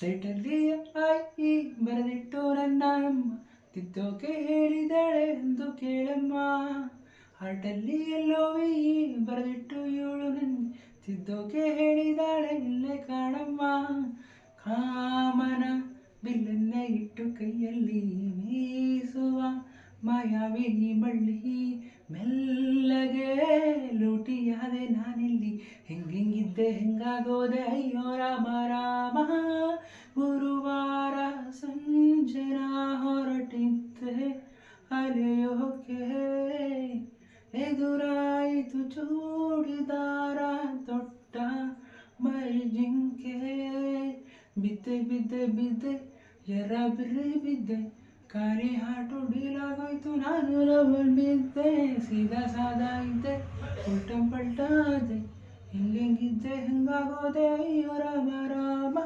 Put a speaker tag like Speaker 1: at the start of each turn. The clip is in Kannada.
Speaker 1: ಸೈಟಲ್ಲಿ ಆಯಿ ಬರೆದಿಟ್ಟು ನನ್ನ ಅಮ್ಮ ತಿದ್ದೋಕೆ ಹೇಳಿದಾಳೆ ಎಂದು ಕೇಳಮ್ಮ. ಹಾರ್ಟಲ್ಲಿ ಎಲ್ಲೋ ಬರೆದಿಟ್ಟು ಇವಳು ನನ್ನ ತಿದ್ದೋಕೆ ಹೇಳಿದಾಳೆ ಇಲ್ಲೇ ಕಾಣಮ್ಮ. ಕಾಮನ ಬಿಲ್ಲನ್ನೇ ಇಟ್ಟು ಕೈಯಲ್ಲಿ ಬೀಸುವ ಮಾಯಾವಿ ಬಳ್ಳಿ ಮೆಲ್ಲಗೆ ಲೂಟಿಯಾದೆ ನಾನಿಲ್ಲಿ. ಹೆಂಗಿದ್ದೆ ಹೆಂಗಾಗೋದೆ ಅಯ್ಯೋ ರಾಮ ರಾಮ. ಗುರುವಾರ ಸಂಜೆನ ಹೊರಟಿದ್ದೆ ಅಲೆಯೋಕೆ, ಎದುರಾಯಿತು ಚೂಡಿದಾರ ತೊಟ್ಟ ಮೈಜಿಂಕೆ. ಬಿದ್ದೆ ಬಿದ್ದೆ ಬಿದ್ದೆ ಎರ ಬಿರ್ರಿ ಬಿದ್ದೆ, ಖಾಲಿ ಹಾಟು ಡೀಲಾಗೋಯ್ತು ನಾನು ಲವಲ್ ಬಿದ್ದೆ. ಸೀದಾ ಸಾದಾ ಇದ್ದೆ ಉಲ್ಟಂ ಪಲ್ಟಾದೆ, ಹೆಂಗಿದ್ದೆ ಹೆಂಗಾಗೋದೆ ಅಯ್ಯೋ ರಾಮ ರಾಮ.